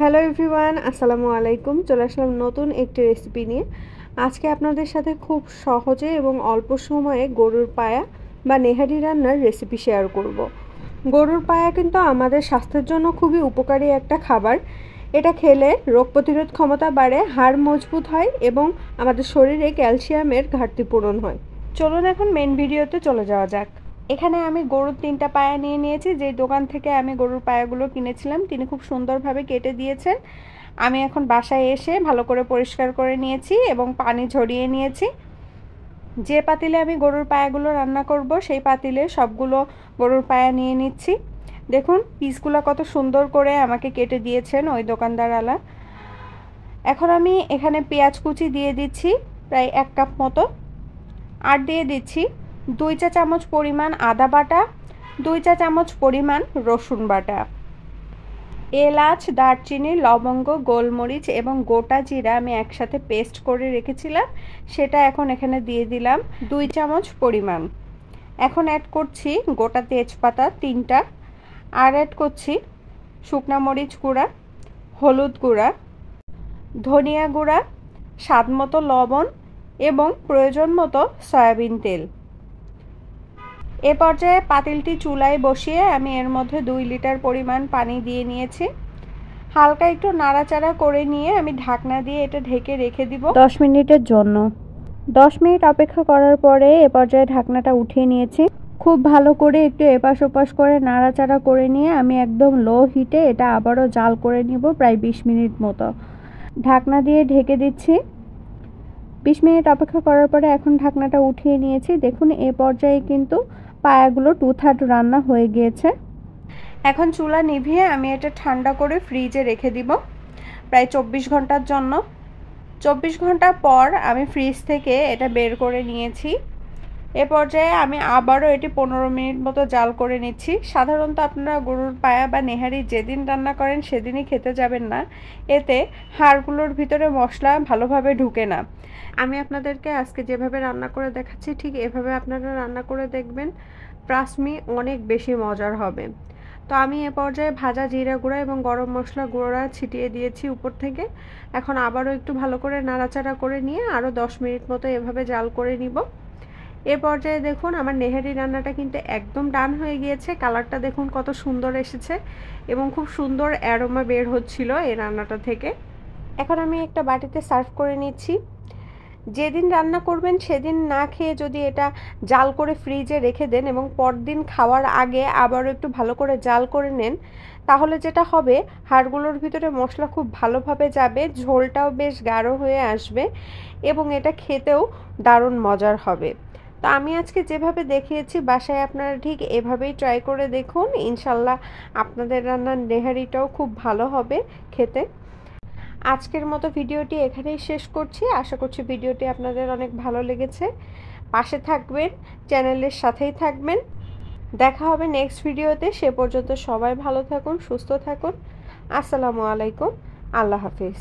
Hello everyone, আসসালামু আলাইকুম। চলে আসলাম নতুন একটি রেসিপি নিয়ে। আজকে আপনাদের সাথে খুব সহজে এবং অল্প সময়ে গরুর পায়া বা নেহারি রান্নার রেসিপি শেয়ার করব। গরুর পায়া কিন্তু আমাদের স্বাস্থ্যের জন্য খুবই উপকারী একটা খাবার। এটা খেলে রোগ প্রতিরোধ ক্ষমতা বাড়ে, হাড় মজবুত হয় এবং আমাদের শরীরে ক্যালসিয়ামের ঘাটতি পূরণ হয়। চলুন এখন মেন ভিডিওতে চলে যাওয়া যাক। এখানে আমি গরুর 3টা পায়া নিয়ে নিয়েছি। যে দোকান থেকে আমি গরুর পায়াগুলো কিনেছিলাম তিনি খুব সুন্দরভাবে কেটে দিয়েছেন। আমি এখন বাসায় এসে ভালো করে পরিষ্কার করে নিয়েছি এবং পানি ঝরিয়ে নিয়েছি। যে পাতিলে আমি গরুর পায়াগুলো রান্না করব সেই পাতিলে সবগুলো গরুর পায়া নিয়ে নিচ্ছি। দেখুন পিসগুলো কত সুন্দর করে আমাকে কেটে দিয়েছেন ওই দোকানদারওয়ালা। এখন আমি এখানে পেঁয়াজ কুচি দিয়ে দিচ্ছি প্রায় 1 কাপ মতো, আর দিয়ে দিচ্ছি 2 চা চামচ পরিমাণ আদা বাটা, 2 চা চামচ পরিমাণ রসুন বাটা। এলাচ, দারচিনি, লবঙ্গ, গোলমরিচ এবং গোটা জিরা আমি একসাথে পেস্ট করে রেখেছিলাম, সেটা এখন এখানে দিয়ে দিলাম 2 চামচ পরিমাণ। এখন অ্যাড করছি গোটা তেজপাতা 3টা, আর অ্যাড করছি শুকনা মরিচ গুঁড়া, হলুদ গুঁড়া, ধনিয়া গুঁড়া, স্বাদ মতো লবণ এবং প্রয়োজন মতো সয়াবিন তেল। এ পর্যায়ে পাতিলটি চুলায় বসিয়ে আমি এর মধ্যে 2 লিটার পরিমাণ পানি দিয়ে নিয়েছি। হালকা একটু নাড়াচাড়া করে নিয়ে আমি ঢাকনা দিয়ে এটা ঢেকে রেখে দিব 10 মিনিটের জন্য। 10 মিনিট অপেক্ষা করার পরে এ পর্যায়ে ঢাকনাটা উঠিয়ে নিয়েছি। খুব ভালো করে একটু এপাশ ওপাশ করে নাড়াচাড়া করে নিয়ে আমি একদম লো হিটে এটা আবারও জাল করে নিব প্রায় 20 মিনিট মতো। ঢাকনা দিয়ে ঢেকে দিচ্ছি। 20 মিনিট অপেক্ষা করার পরে এখন ঢাকনাটা উঠিয়ে নিয়েছি। দেখুন এ পর্যায়ে কিন্তু পায়াগুলো 2/3 রান্না হয়ে গিয়েছে। এখন চুলা নিভিয়ে আমি এটা ঠান্ডা করে ফ্রিজে রেখে দিব প্রায় 24 ঘন্টার জন্য। 24 ঘন্টা পর আমি ফ্রিজ থেকে এটা বের করে নিয়েছি। এ পর্যায়ে আমি আবারও এটি 15 মিনিট মতো জাল করে নিচ্ছি। সাধারণত আপনারা গরুর পায়া বা নেহারি যেদিন রান্না করেন সেদিনই খেতে যাবেন না, এতে হাড়গুলোর ভিতরে মশলা ভালোভাবে ঢুকে না। আমি আপনাদেরকে আজকে যেভাবে রান্না করে দেখাচ্ছি ঠিক এভাবে আপনারা রান্না করে দেখবেন, ট্রাস্ট মি অনেক বেশি মজার হবে। তো আমি এ পর্যায়ে ভাজা জিরা গুঁড়া এবং গরম মশলা গুঁড়া ছিটিয়ে দিয়েছি উপর থেকে। এখন আবারও একটু ভালো করে নাড়াচাড়া করে নিয়ে আরও 10 মিনিট মতো এভাবে জাল করে নিব। এ পর্যায়ে দেখুন আমার নেহারি রান্নাটা কিন্তু একদম ডান হয়ে গিয়েছে। কালারটা দেখুন কত সুন্দর এসেছে এবং খুব সুন্দর অ্যারোমা বের হচ্ছিল এই রান্নাটা থেকে। এখন আমি একটা বাটিতে সার্ভ করে নিচ্ছি। যেদিন রান্না করবেন সেদিন না খেয়ে যদি এটা জাল করে ফ্রিজে রেখে দেন এবং পরদিন খাওয়ার আগে আবারও একটু ভালো করে জাল করে নেন, তাহলে যেটা হবে হাড়গুলোর ভিতরে মশলা খুব ভালোভাবে যাবে, ঝোলটাও বেশ গাঢ় হয়ে আসবে এবং এটা খেতেও দারুণ মজার হবে। তো আমি আজকে যেভাবে দেখিয়েছি বাসায় আপনারা ঠিক এভাবেই ট্রাই করে দেখুন। ইনশাল্লাহ আপনাদের রান্নার নেহারিটাও খুব ভালো হবে খেতে। আজকের মতো ভিডিওটি এখানেই শেষ করছি। আশা করছি ভিডিওটি আপনাদের অনেক ভালো লেগেছে। পাশে থাকবেন, চ্যানেলের সাথেই থাকবেন। দেখা হবে নেক্সট ভিডিওতে। সে পর্যন্ত সবাই ভালো থাকুন, সুস্থ থাকুন। আসসালামু আলাইকুম, আল্লাহ হাফিজ।